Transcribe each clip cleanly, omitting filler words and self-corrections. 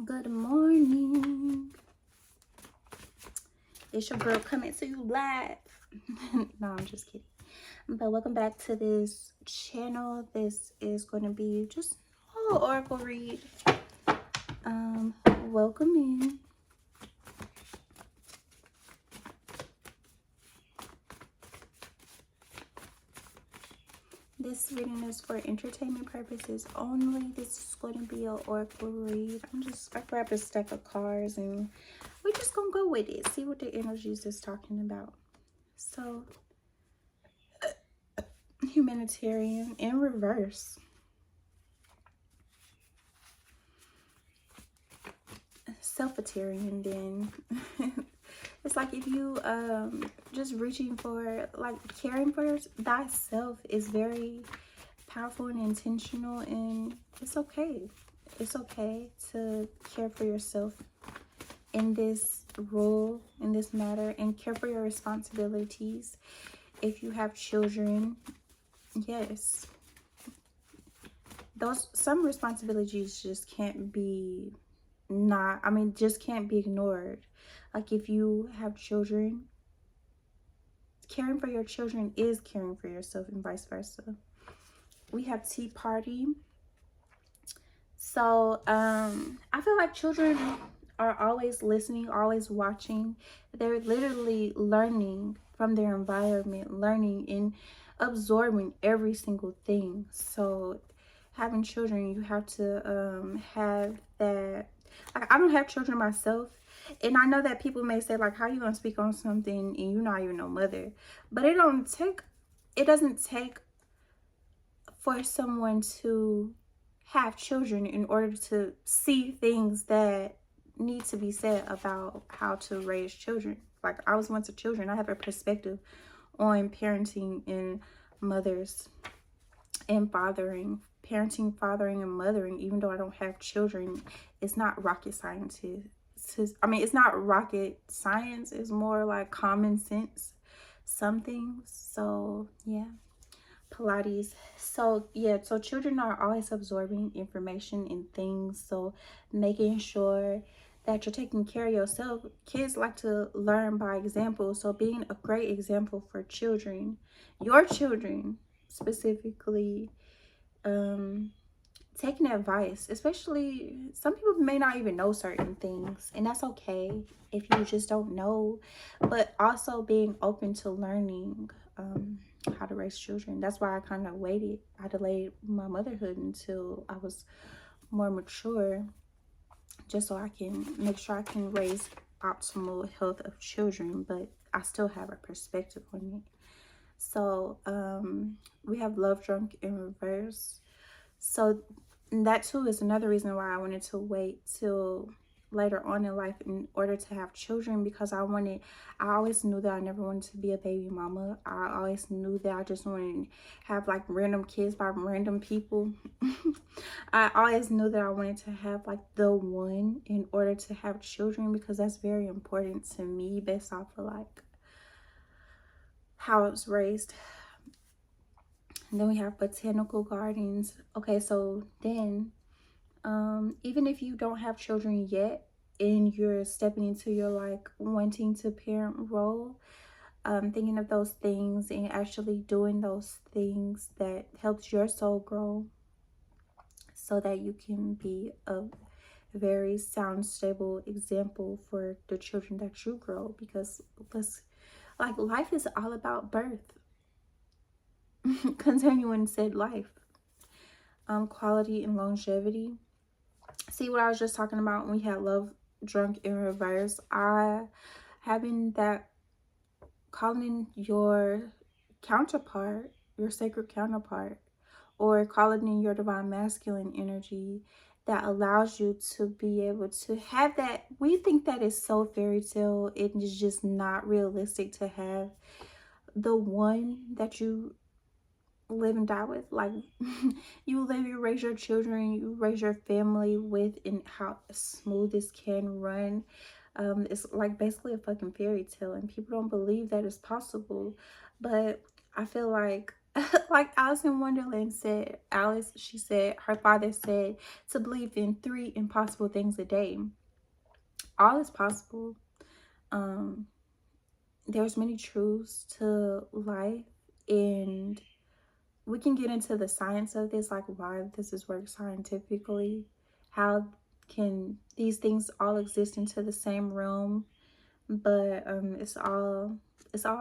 Good morning. It's your girl coming to you live. No, I'm just kidding. But welcome back to this channel. This is going to be just a little oracle read. Welcome in. This reading is for entertainment purposes only. This is going to be an oracle read. I grabbed a stack of cards and we're just going to go with it. See what the energies is talking about. So, humanitarian in reverse. Selfitarian then. It's like if you just reaching for, like, caring for thyself is very powerful and intentional, and it's okay. It's okay to care for yourself in this role, in this matter, and care for your responsibilities. If you have children, yes, some responsibilities just can't be just can't be ignored. Like if you have children, caring for your children is caring for yourself, and vice versa. We have Tea Party. So I feel like children are always listening, always watching. They're literally learning from their environment, learning and absorbing every single thing. So having children, you have to have that. Like, I don't have children myself, and I know that people may say, like, how you gonna speak on something and you're not even no mother? But it doesn't take for someone to have children in order to see things that need to be said about how to raise children. Like, I was once a children. I have a perspective on parenting and mothers and fathering. Parenting, fathering, and mothering, even though I don't have children, it's not rocket science. It's not rocket science. It's more like common sense, some things. So, yeah. Pilates. So, yeah. So, children are always absorbing information and things. So, making sure that you're taking care of yourself. Kids like to learn by example. So, being a great example for children, your children specifically, taking advice, especially some people may not even know certain things, and that's okay if you just don't know, but also being open to learning how to raise children. That's why I kind of I delayed my motherhood until I was more mature, just so I can make sure I can raise optimal health of children, but I still have a perspective on it. So we have love drunk in reverse. So that too is another reason why I wanted to wait till later on in life in order to have children, because I always knew that I never wanted to be a baby mama. I always knew that I just wanted to have like random kids by random people. I always knew that I wanted to have like the one in order to have children, because that's very important to me based off of like how I was raised. And then we have botanical gardens. Okay, so then even if you don't have children yet and you're stepping into your like wanting to parent role, thinking of those things and actually doing those things that helps your soul grow, so that you can be a very sound, stable example for the children that you grow. Because life is all about birth. Continuing said life. Quality and longevity. See what I was just talking about when we had love drunk in reverse? Having that, calling your counterpart, your sacred counterpart, or calling in your divine masculine energy, that allows you to be able to have that. We think that is so fairy tale. It is just not realistic to have the one that you live and die with. Like, you raise your children, you raise your family with, and how smooth this can run. It's like basically a fucking fairy tale, and people don't believe that it's possible. But I feel like Like Alice in Wonderland said, Alice, she said, her father said to believe in 3 impossible things a day. All is possible. Um, there's many truths to life, and we can get into the science of this, like why this is worked scientifically. How can these things all exist into the same realm? But it's all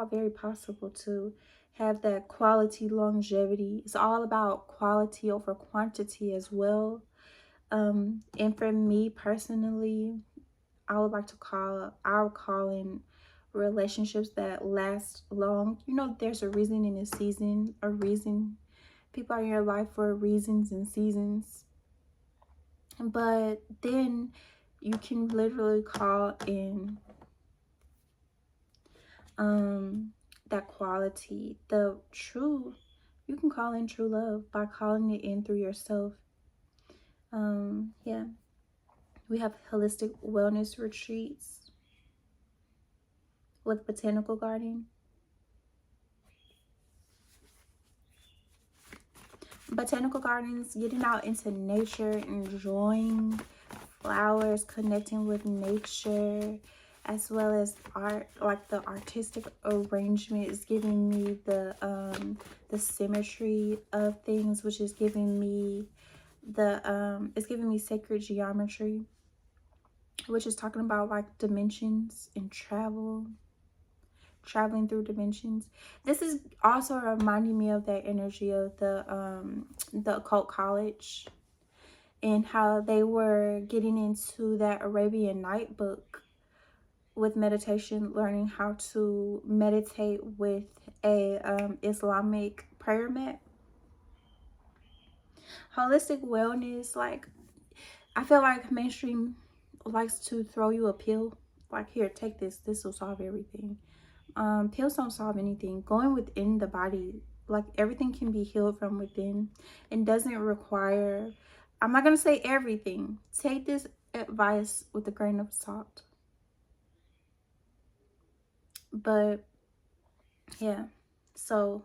very possible to have that quality longevity. It's all about quality over quantity as well. And for me personally, I would like to call in relationships that last long. You know, there's a reason in a season, a reason. People are in your life for reasons and seasons. But then you can literally call in that quality, the true, you can call in true love by calling it in through yourself. Yeah, we have holistic wellness retreats with botanical garden. Botanical gardens, getting out into nature, enjoying flowers, connecting with nature, as well as art. Like the artistic arrangement is giving me the symmetry of things, which is giving me it's giving me sacred geometry, which is talking about like dimensions and traveling through dimensions. This is also reminding me of that energy of the occult college, and how they were getting into that Arabian Night book with meditation, learning how to meditate with a Islamic prayer mat. Holistic wellness, like I feel like mainstream likes to throw you a pill, like, here, take this will solve everything. Pills don't solve anything. Going within the body, like, everything can be healed from within, and doesn't require, I'm not gonna say everything. Take this advice with a grain of salt. But yeah, so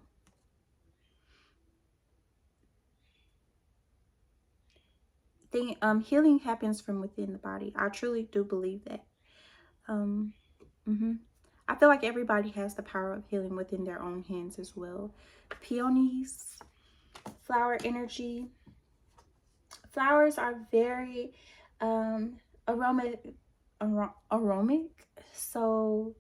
healing happens from within the body. I truly do believe that. um I feel like everybody has the power of healing within their own hands as well. Peonies, flower energy. Flowers are very aromatic. So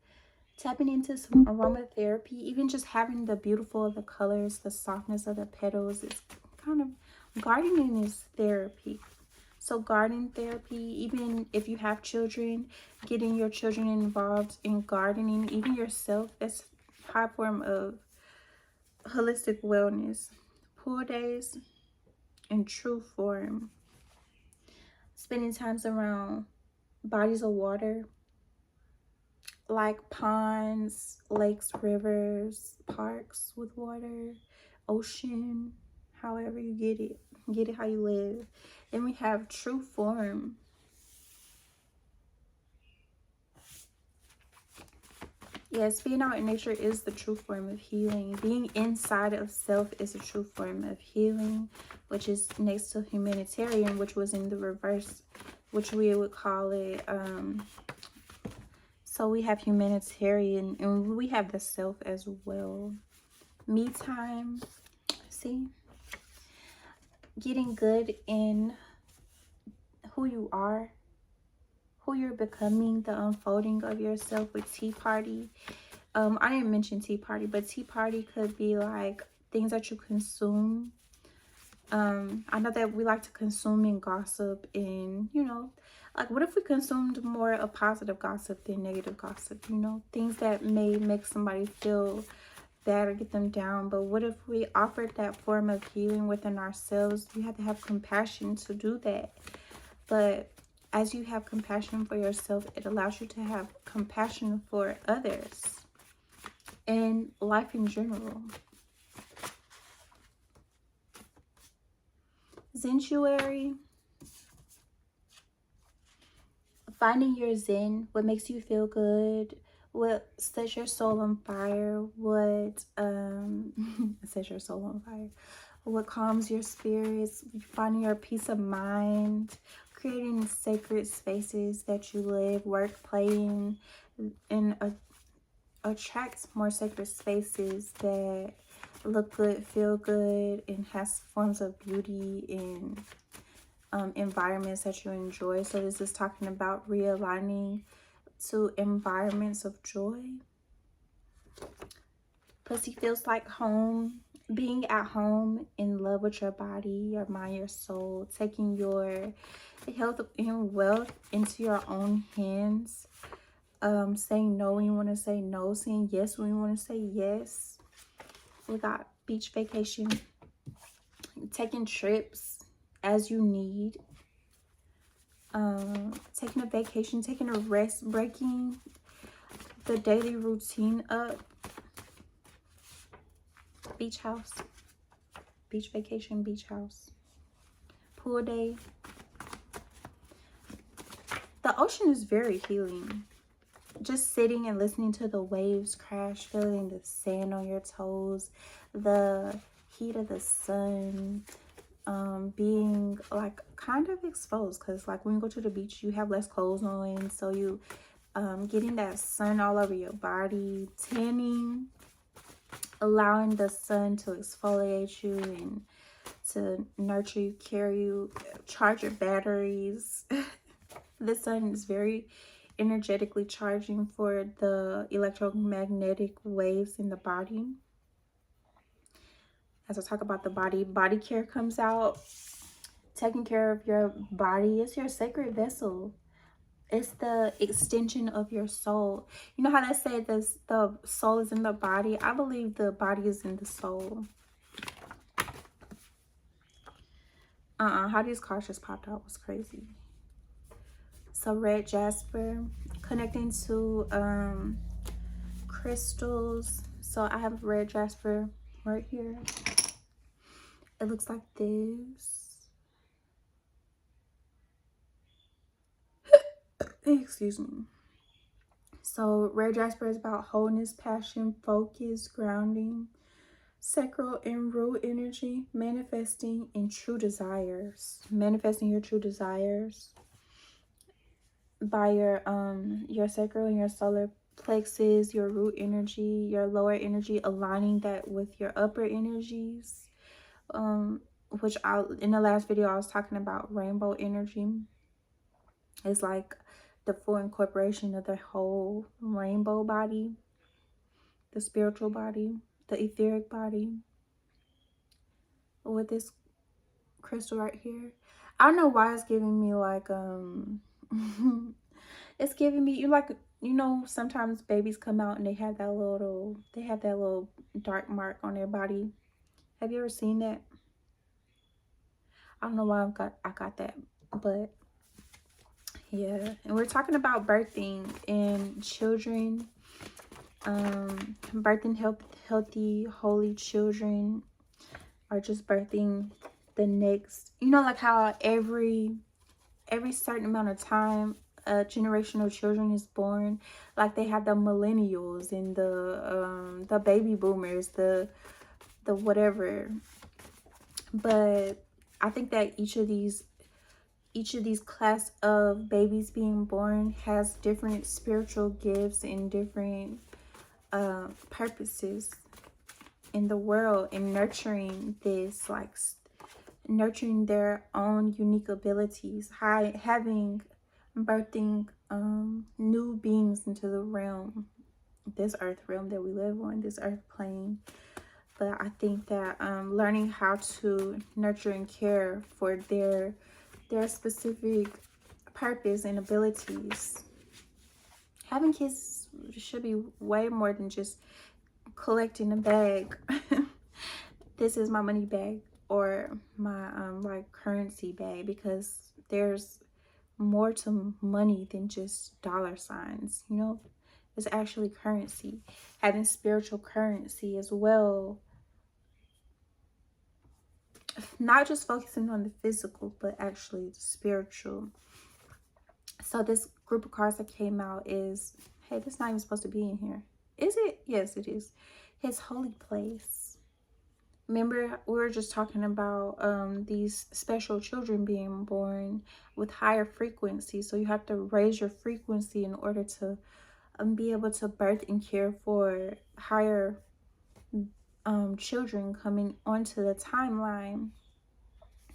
tapping into some aromatherapy, even just having the beautiful of the colors, the softness of the petals, it's kind of, gardening is therapy. So garden therapy, even if you have children, getting your children involved in gardening, even yourself, that's high form of holistic wellness. Pool days in true form. Spending times around bodies of water, like ponds, lakes, rivers, parks with water, ocean, however you get it how you live. Then we have true form. Yes, being out in nature is the true form of healing. Being inside of self is a true form of healing, which is next to humanitarian, which was in the reverse, which we would call it. So we have humanitarian, and we have the self as well. Me time, see, getting good in who you are, who you're becoming, the unfolding of yourself with tea party. I didn't mention tea party, but tea party could be like things that you consume. I know that we like to consume and gossip, and you know, like, what if we consumed more of positive gossip than negative gossip? You know, things that may make somebody feel bad or get them down. But what if we offered that form of healing within ourselves? You have to have compassion to do that. But as you have compassion for yourself, it allows you to have compassion for others and life in general. Zentuary, finding your zen, what makes you feel good, what sets your soul on fire, what sets your soul on fire, what calms your spirits, finding your peace of mind, creating sacred spaces that you live, work, playing, and attracts more sacred spaces that look good, feel good, and has forms of beauty and environments that you enjoy. So this is talking about realigning to environments of joy. Pussy feels like home. Being at home, in love with your body, your mind, your soul, taking your health and wealth into your own hands. Saying no when you want to say no, saying yes when you want to say yes. We got beach vacation, taking trips as you need, taking a vacation, taking a rest, breaking the daily routine up. Beach house, beach vacation, beach house, pool day. The ocean is very healing. Just sitting and listening to the waves crash, feeling the sand on your toes, the heat of the sun, being like kind of exposed, because like when you go to the beach you have less clothes on, so you getting that sun all over your body, tanning, allowing the sun to exfoliate you and to nurture you, carry you, charge your batteries. The sun is very energetically charging for the electromagnetic waves in the body. As I talk about the body care comes out. Taking care of your body is your sacred vessel. It's the extension of your soul. You know how they say this, the soul is in the body? I believe the body is in the soul. How these cards just popped out was crazy. So red jasper, connecting to crystals. So I have red jasper right here. It looks like this. Excuse me. So red jasper is about wholeness, passion, focus, grounding, sacral and root energy, manifesting in true desires. Manifesting your true desires by your sacral and your solar plexus, your root energy, your lower energy, aligning that with your upper energies. Which in the last video I was talking about rainbow energy. It's like the full incorporation of the whole rainbow body, the spiritual body, the etheric body, with this crystal right here. I don't know why it's giving me like it's giving me, you know sometimes babies come out and they have that little dark mark on their body. Have you ever seen that? I don't know why I got that, but yeah. And we're talking about birthing and children, birthing healthy, holy children, or just birthing the next, you know, like how every certain amount of time a generation of children is born. Like they have the millennials and the baby boomers, the whatever. But I think that each of these class of babies being born has different spiritual gifts and different purposes in the world, and nurturing this, like nurturing their own unique abilities, birthing new beings into the realm, this earth realm that we live on, this earth plane. But I think that learning how to nurture and care for their specific purpose and abilities. Having kids should be way more than just collecting a bag. This is my money bag, or my like currency bag, because there's more to money than just dollar signs, you know. It's actually currency. Having spiritual currency as well, not just focusing on the physical but actually the spiritual. So this group of cards that came out is Okay, this is not even supposed to be in here. Is it? Yes, it is. His holy place. Remember, we were just talking about these special children being born with higher frequency. So you have to raise your frequency in order to be able to birth and care for higher children coming onto the timeline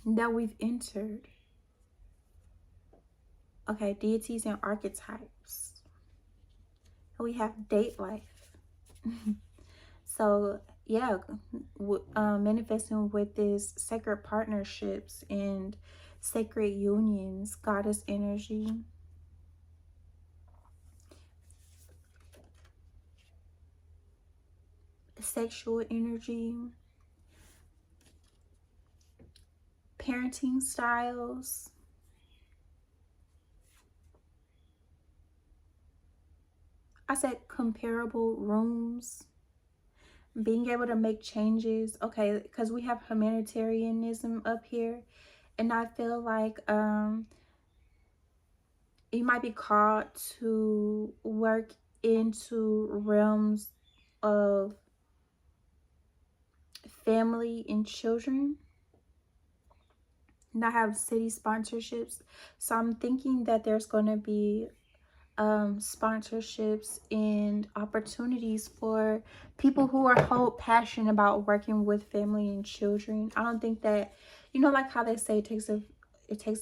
that we've entered. Okay, deities and archetypes. We have date life. So yeah, manifesting with this sacred partnerships and sacred unions, goddess energy. Sexual energy, parenting styles, I said comparable rooms, being able to make changes. Okay, because we have humanitarianism up here, and I feel like you might be called to work into realms of family and children. And I have city sponsorships, so I'm thinking that there's going to be sponsorships and opportunities for people who are whole passionate about working with family and children. I don't think that, you know, like how they say it takes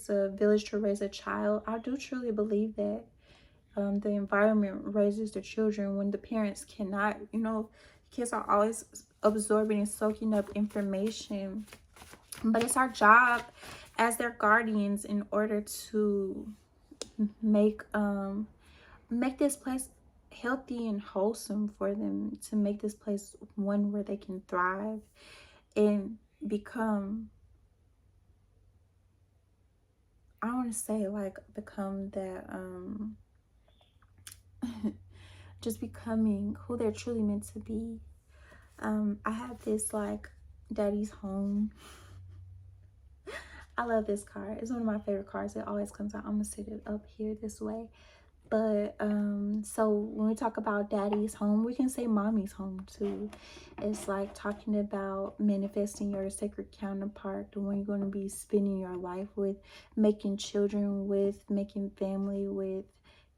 a village to raise a child. I do truly believe that the environment raises the children when the parents cannot. You know, kids are always absorbing and soaking up information, but it's our job as their guardians in order to make make this place healthy and wholesome for them, to make this place one where they can thrive and become, I want to say, like, become that just becoming who they're truly meant to be. I have this like daddy's home. I love this card. It's one of my favorite cards. It always comes out. I'm gonna sit it up here this way. But so when we talk about daddy's home, we can say mommy's home too. It's like talking about manifesting your sacred counterpart, the one you're going to be spending your life with, making children with, making family with,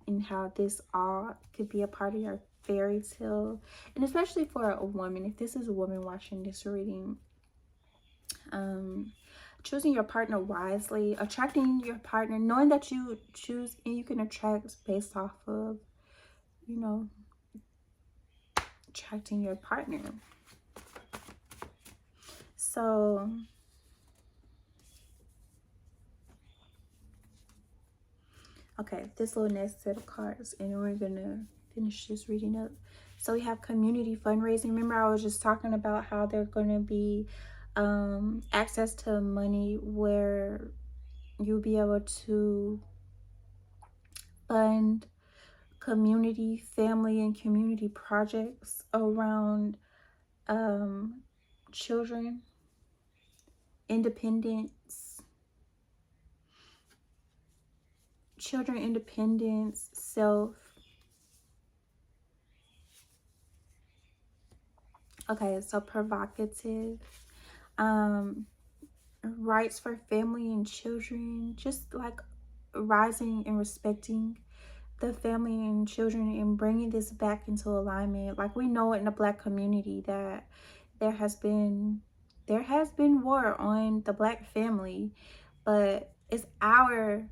and how this all could be a part of your fairy tale. And especially for a woman, if this is a woman watching this reading, choosing your partner wisely, attracting your partner, knowing that you choose and you can attract based off of, you know, attracting your partner. So okay, this little next set of cards, and we're gonna finish this reading up. So we have community fundraising. Remember, I was just talking about how there's gonna be access to money where you'll be able to fund community, family, and community projects around children, independence, self. Okay, so provocative, rights for family and children, just like rising and respecting the family and children and bringing this back into alignment. Like, we know in the Black community that there has been war on the Black family, but it's our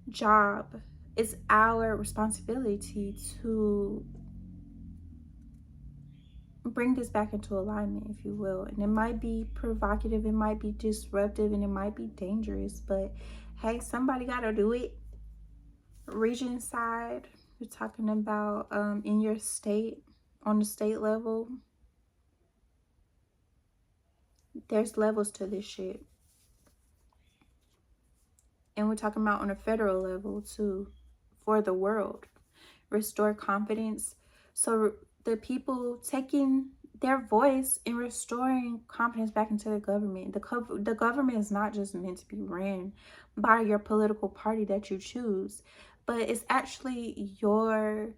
job, it's our responsibility to bring this back into alignment, if you will. And it might be provocative, it might be disruptive, and it might be dangerous, but hey, somebody gotta do it. Region side, we're talking about in your state, on the state level, there's levels to this shit. And we're talking about on a federal level too, for the world. Restore confidence. So the people taking their voice and restoring confidence back into the government. The government is not just meant to be ran by your political party that you choose, but it's actually your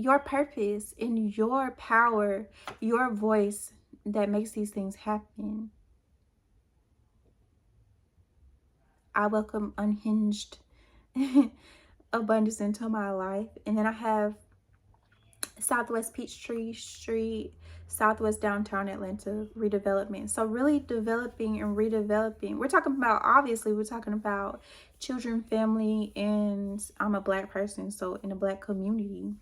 your purpose and your power, your voice that makes these things happen. I welcome unhinged abundance into my life. And then I have Southwest Peachtree Street, Southwest Downtown Atlanta redevelopment. So really developing and redeveloping. We're talking about, obviously, we're talking about children, family, and I'm a Black person, so in a Black community.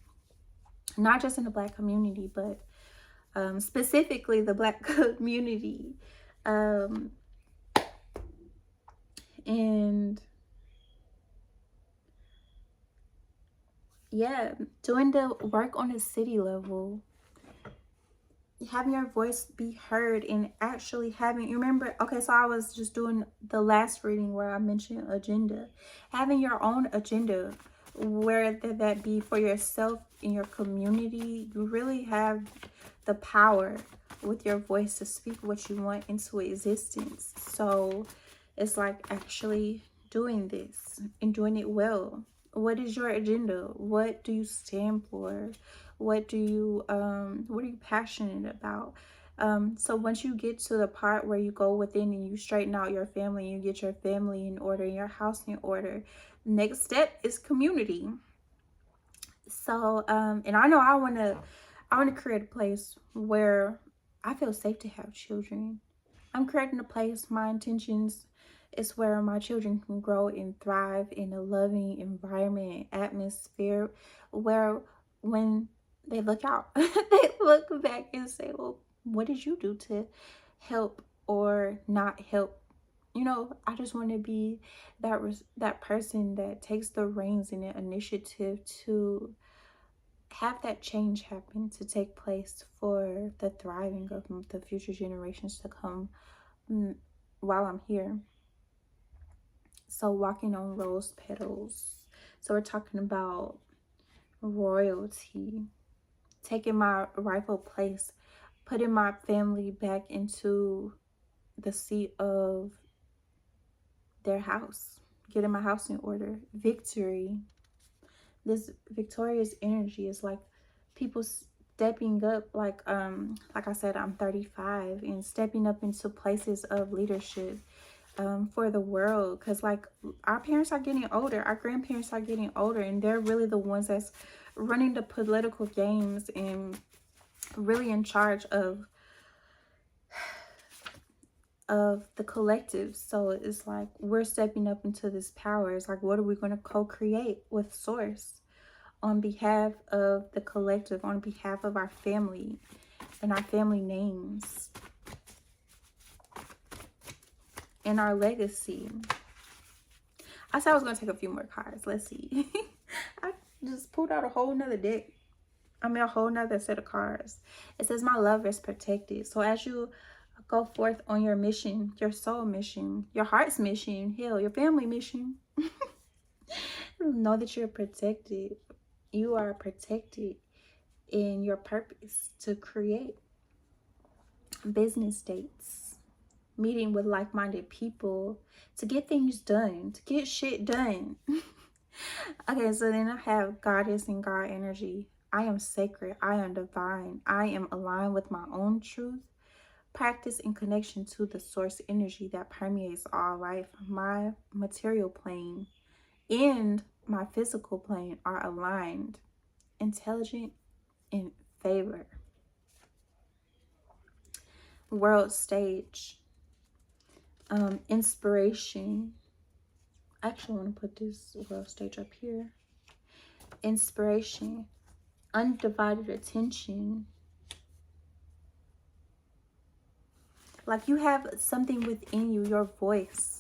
Not just in the Black community, but specifically the Black community. And yeah, doing the work on a city level, having your voice be heard, and actually having, you remember, okay, so I was just doing the last reading where I mentioned agenda. Having your own agenda, whether that be for yourself in your community, you really have the power with your voice to speak what you want into existence. So it's like actually doing this and doing it well. What is your agenda? What do you stand for? What are you passionate about? So once you get to the part where you go within and you straighten out your family, you get your family in order, your house in order, next step is community. So and I know I want to create a place where I feel safe to have children. I'm creating a place, my intentions is where my children can grow and thrive in a loving environment, atmosphere, where when they look out, they look back and say, well, what did you do to help or not help? You know, I just want to be that person that takes the reins and the initiative to have that change happen, to take place for the thriving of the future generations to come while I'm here. So walking on rose petals. So we're talking about royalty, taking my rightful place, putting my family back into the seat of their house, getting my house in order. Victory. This victorious energy is like people stepping up, like I said, I'm 35, and stepping up into places of leadership for the world, because like our parents are getting older, our grandparents are getting older, and they're really the ones that's running the political games and really in charge of the collective. So it's like we're stepping up into this power. It's like, what are we going to co-create with source on behalf of the collective, on behalf of our family and our family names and our legacy? I said I was going to take a few more cards. Let's see. I just pulled out a whole nother deck. I mean, a whole nother set of cards. It says, my love is protected. So as you go forth on your mission, your soul mission, your heart's mission, hell, your family mission, know that you're protected. You are protected in your purpose to create business dates, meeting with like-minded people to get things done, to get shit done. Okay, so then I have goddess and God energy. I am sacred. I am divine. I am aligned with my own truth, practice, and connection to the source energy that permeates all life. My material plane and my physical plane are aligned, intelligent, and favor. World stage. Inspiration. I actually want to put this world stage up here. Inspiration. Undivided attention. Like you have something within you, your voice,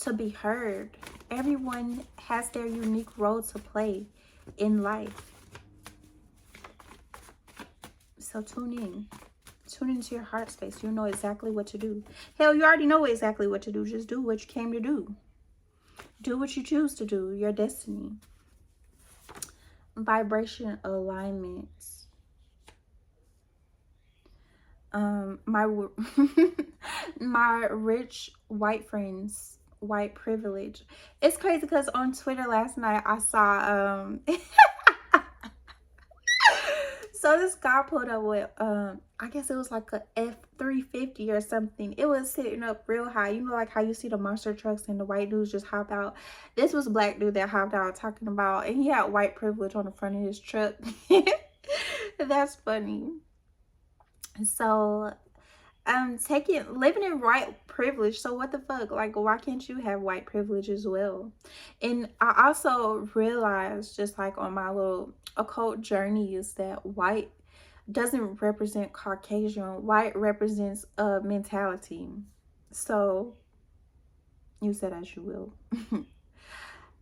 to be heard. Everyone has their unique role to play in life. So tune in. Tune into your heart space. You know exactly what to do. Hell, you already know exactly what to do. Just do what you came to do. Do what you choose to do. Your destiny. Vibration alignments. My my rich white friends, white privilege. It's crazy because on Twitter last night I saw So this guy pulled up with I guess it was like a F-350 or something. It was sitting up real high. You know, like how you see the monster trucks and the white dudes just hop out. This was a black dude that hopped out talking about, and he had white privilege on the front of his truck. That's funny. So living in white privilege. So what the fuck? Like, why can't you have white privilege as well? And I also realized, just like on my little occult journey, is that white doesn't represent Caucasian. White represents a mentality. So you said as you will.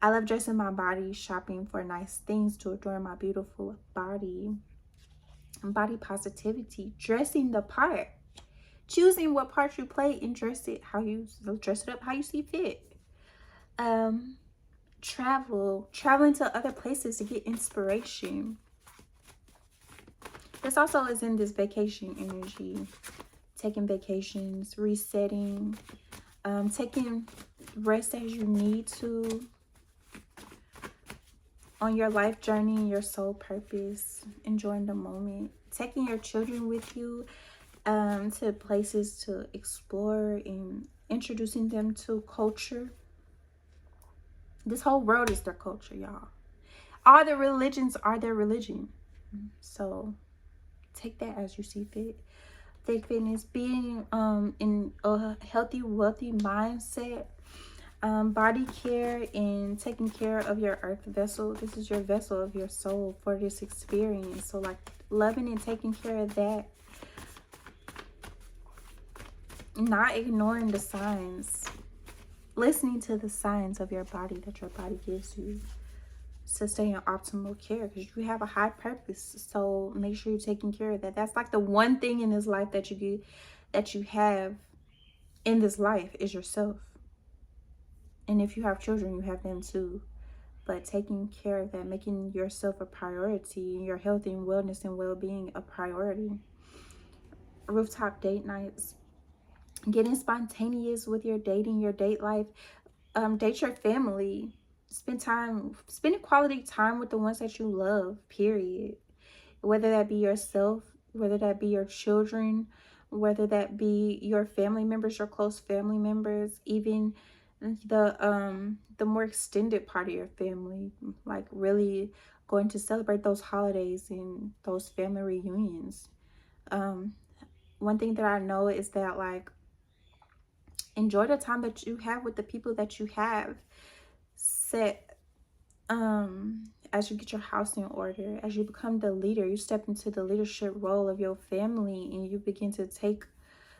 I love dressing my body, shopping for nice things to adorn my beautiful body. Body positivity, dressing the part, choosing what part you play and dress it up how you see fit. Traveling to other places to get inspiration. This also is in this vacation energy, taking vacations, resetting, taking rest as you need to on your life journey and your soul purpose, enjoying the moment, taking your children with you to places to explore and introducing them to culture. This whole world is their culture, y'all. All the religions are their religion. So take that as you see fit. Take fitness, being in a healthy, wealthy mindset, body care, and taking care of your earth vessel. This is your vessel of your soul for this experience. So like loving and taking care of that. Not ignoring the signs, listening to the signs of your body that your body gives you to stay in optimal care, because you have a high purpose. So make sure you're taking care of that. That's like the one thing in this life that you have in this life is yourself. And if you have children, you have them too. But taking care of that, making yourself a priority, and your health and wellness and well-being a priority. Rooftop date nights, getting spontaneous with your dating, your date life. Date your family, spending quality time with the ones that you love, period. Whether that be yourself, whether that be your children, whether that be your family members, your close family members, even the more extended part of your family, like really going to celebrate those holidays and those family reunions. One thing that I know is that, like, enjoy the time that you have with the people that you have. Set as you get your house in order, as you become the leader, you step into the leadership role of your family, and you begin to take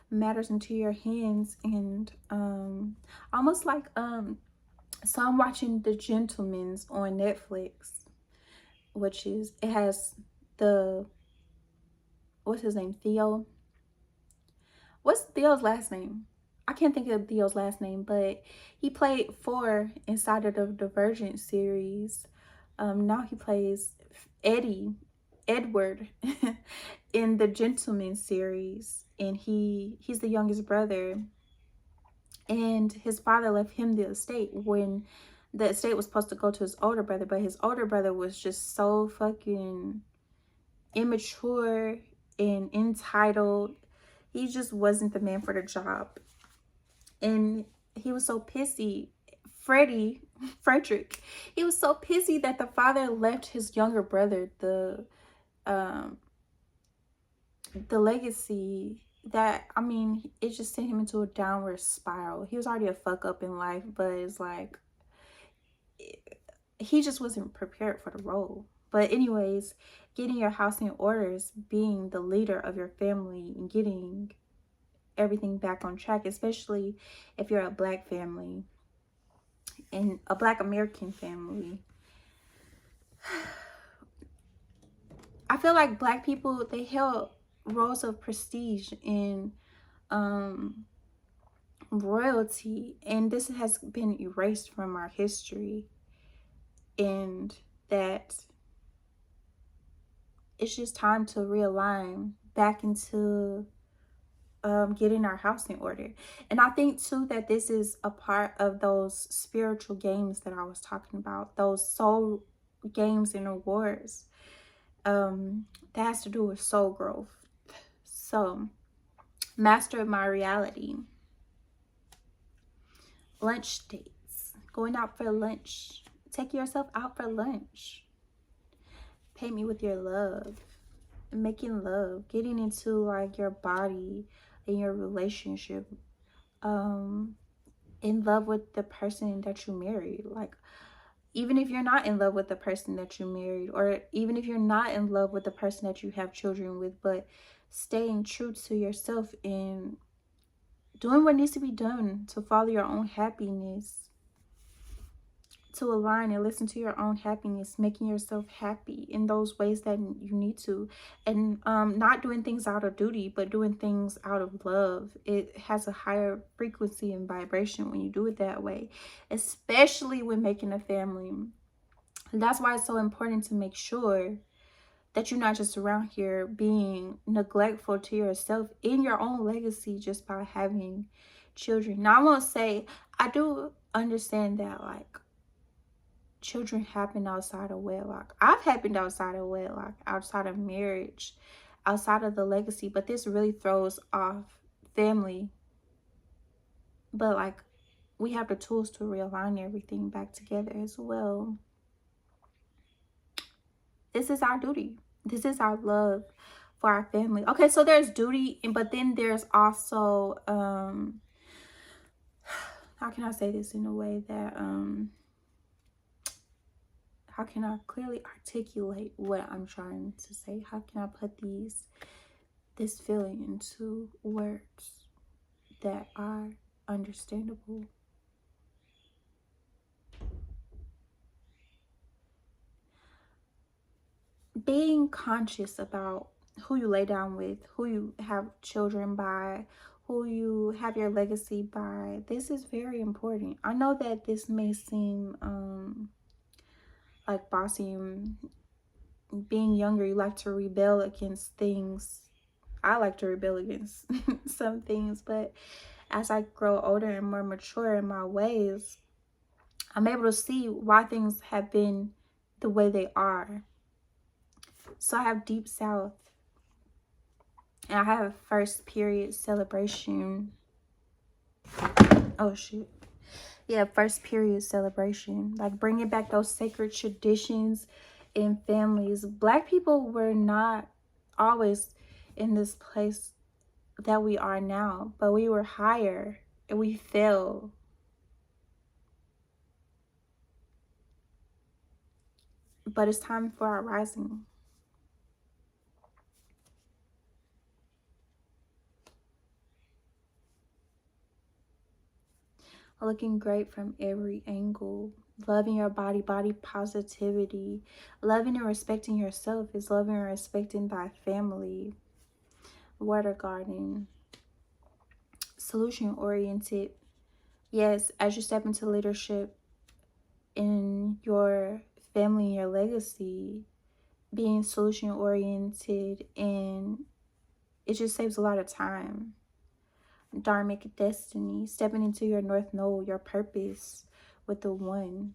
matters into your hands. And almost like so I'm watching The Gentleman's on Netflix, which is, it has the, what's his name, Theo. What's Theo's last name? I can't think of Theo's last name, but he played 4 inside of the Divergent series. Now he plays Edward, in the Gentleman series, and he's the youngest brother. And his father left him the estate when the estate was supposed to go to his older brother, but his older brother was just so fucking immature and entitled. He just wasn't the man for the job. And he was so pissy. Frederick, he was so pissy that the father left his younger brother the legacy that, I mean, it just sent him into a downward spiral. He was already a fuck up in life, but it's like he just wasn't prepared for the role. But anyways, getting your house in order is being the leader of your family and getting everything back on track, especially if you're a Black family and a Black American family. I feel like Black people, they held roles of prestige in royalty, and this has been erased from our history, and that it's just time to realign back into getting our house in order. And I think too that this is a part of those spiritual games that I was talking about, those soul games and awards. That has to do with soul growth. So, master of my reality. Lunch dates. Going out for lunch. Take yourself out for lunch. Pay me with your love. Making love. Getting into like your body and your relationship. In love with the person that you married. Like, even if you're not in love with the person that you married, or even if you're not in love with the person that you have children with, but staying true to yourself and doing what needs to be done to follow your own happiness, to align and listen to your own happiness, making yourself happy in those ways that you need to, and not doing things out of duty, but doing things out of love. It has a higher frequency and vibration when you do it that way, especially when making a family. And that's why it's so important to make sure that you're not just around here being neglectful to yourself in your own legacy just by having children. Now, I won't say, I do understand that like children happen outside of wedlock. I've happened outside of wedlock, outside of marriage, outside of the legacy, but this really throws off family. But like, we have the tools to realign everything back together as well. This is our duty. This is our love for our family. Okay, so there's duty, but then there's also how can I say this in a way that how can I clearly articulate what I'm trying to say? How can I put this feeling into words that are understandable? Being conscious about who you lay down with, who you have children by, who you have your legacy by. This is very important. I know that this may seem like bossy. Being younger, you like to rebel against things. I like to rebel against some things, but as I grow older and more mature in my ways, I'm able to see why things have been the way they are. So I have Deep South, and I have a first period celebration. Oh shit. Yeah, first period celebration. Like bringing back those sacred traditions in families. Black people were not always in this place that we are now, but we were higher and we fell. But it's time for our rising. Looking great from every angle. Loving your body, body positivity. Loving and respecting yourself is loving and respecting thy family. Water garden. Solution oriented. Yes, as you step into leadership in your family and your legacy, being solution oriented, and it just saves a lot of time. Dharmic destiny, stepping into your North Node, your purpose with the one.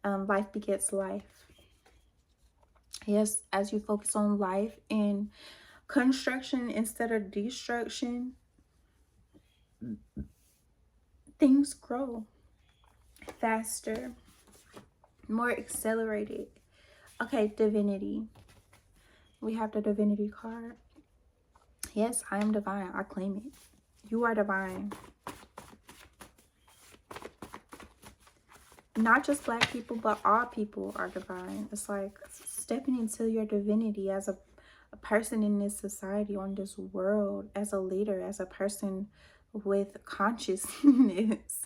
Life begets life. Yes, as you focus on life and construction instead of destruction, things grow faster, more accelerated. Okay, divinity. We have the divinity card. Yes, I am divine. I claim it. You are divine. Not just Black people, but all people are divine. It's like stepping into your divinity as a person in this society, on this world, as a leader, as a person with consciousness,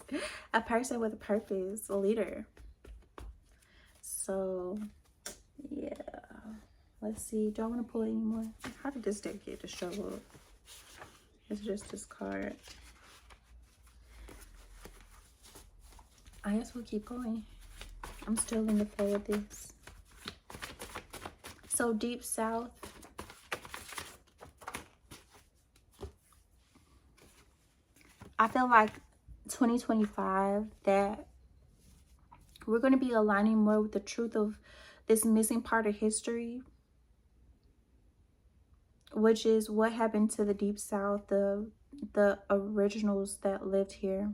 a person with a purpose, a leader. So, yeah. Let's see. Do I want to pull any more? How did this deck get to show up? It's just this card. I guess we'll keep going. I'm still in the flow of this. So Deep South. I feel like 2025 that we're going to be aligning more with the truth of this missing part of history, which is what happened to the Deep South, the originals that lived here.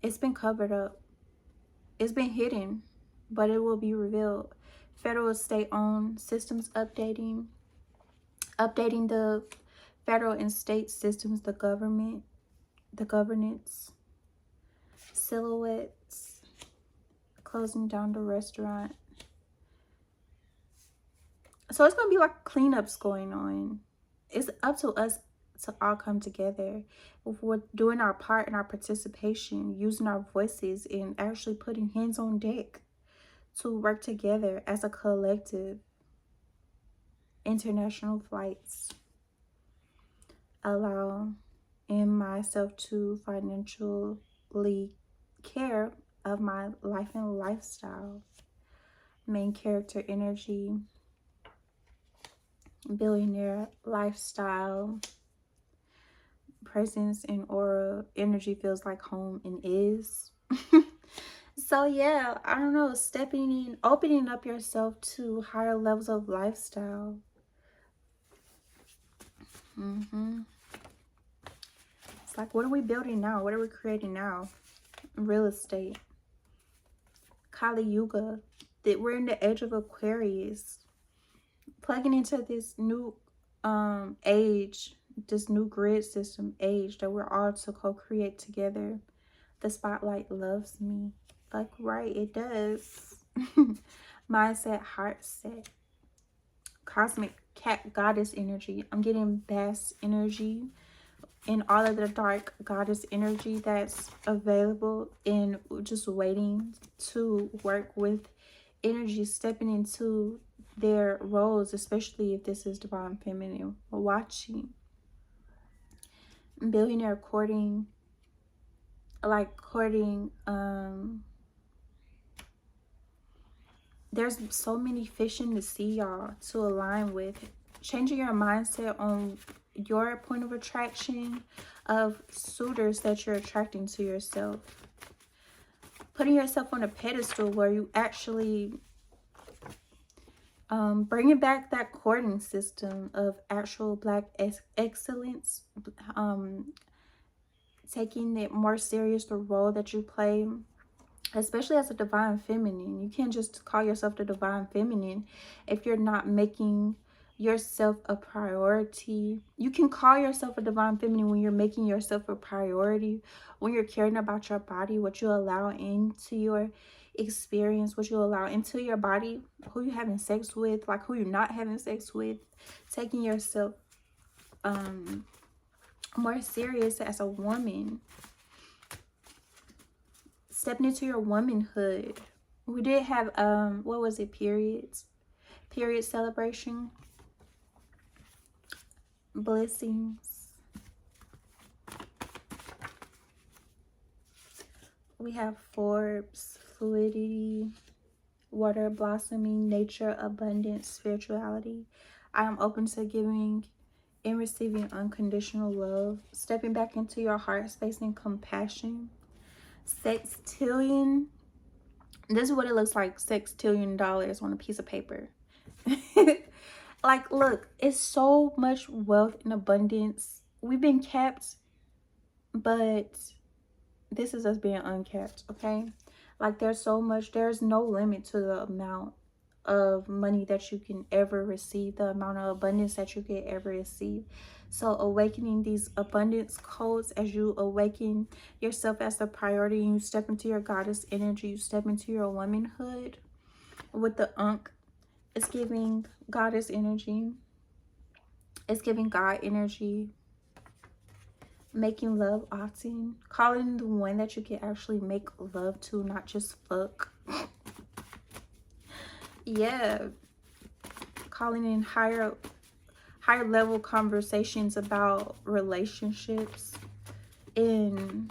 It's been covered up. It's been hidden, but it will be revealed. Federal state-owned systems updating the federal and state systems, the government, the governance, silhouettes, closing down the restaurant. So it's going to be like cleanups going on. It's up to us to all come together. If we're doing our part and our participation, using our voices and actually putting hands on deck to work together as a collective. International flights allow in myself to financially care of my life and lifestyle. Main character energy, billionaire lifestyle, presence and aura, energy feels like home and is. So yeah, I don't know, stepping in, opening up yourself to higher levels of lifestyle. It's like, what are we building now? What are we creating now? Real estate. Kali Yuga. That we're in the edge of Aquarius. Plugging into this new age, this new grid system age that we're all to co-create together. The spotlight loves me. Like, right, it does. Mindset, heart set. Cosmic cat goddess energy. I'm getting best energy in all of the dark goddess energy that's available, and just waiting to work with energy, stepping into their roles, especially if this is divine feminine watching. Billionaire courting, like courting, there's so many fish in the sea, y'all, to align with. Changing your mindset on your point of attraction of suitors that you're attracting to yourself. Putting yourself on a pedestal where you actually bringing back that courting system of actual Black excellence. Taking it more serious, the role that you play, especially as a divine feminine. You can't just call yourself the divine feminine if you're not making yourself a priority. You can call yourself a divine feminine when you're making yourself a priority, when you're caring about your body, what you allow into your experience, what you allow into your body, who you're having sex with, like who you're not having sex with, taking yourself more serious as a woman, stepping into your womanhood. We did have what was it, period celebration, blessings. We have Forbes, fluidity, water blossoming, nature, abundance, spirituality. I am open to giving and receiving unconditional love, stepping back into your heart space and compassion. Sextillion. This is what it looks like, $6 on a piece of paper. Like, look, it's so much wealth and abundance. We've been capped, but this is us being uncapped, okay? Like, there's so much, there's no limit to the amount of money that you can ever receive, the amount of abundance that you can ever receive. So awakening these abundance codes as you awaken yourself as the priority, and you step into your goddess energy, you step into your womanhood with the Ankh. It's giving goddess energy. It's giving God energy. Making love often. Calling the one that you can actually make love to, not just fuck. Yeah. Calling in higher level conversations about relationships, in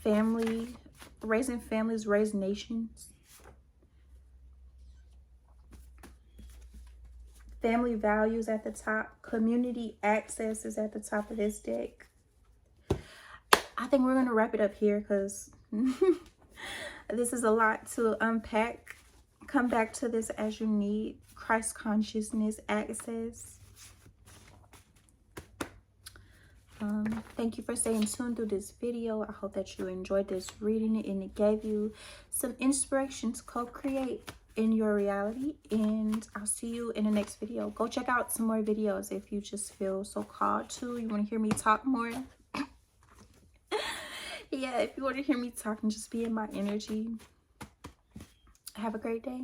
family, raising families, raise nations. Family values at the top. Community access is at the top of this deck. I think we're going to wrap it up here because this is a lot to unpack. Come back to this as you need. Christ consciousness access. Thank you for staying tuned through this video. I hope that you enjoyed this reading and it gave you some inspiration to co-create in your reality. And I'll see you in the next video. Go check out some more videos if you just feel so called to. You want to hear me talk more? Yeah, if you want to hear me talk and just be in my energy. Have a great day.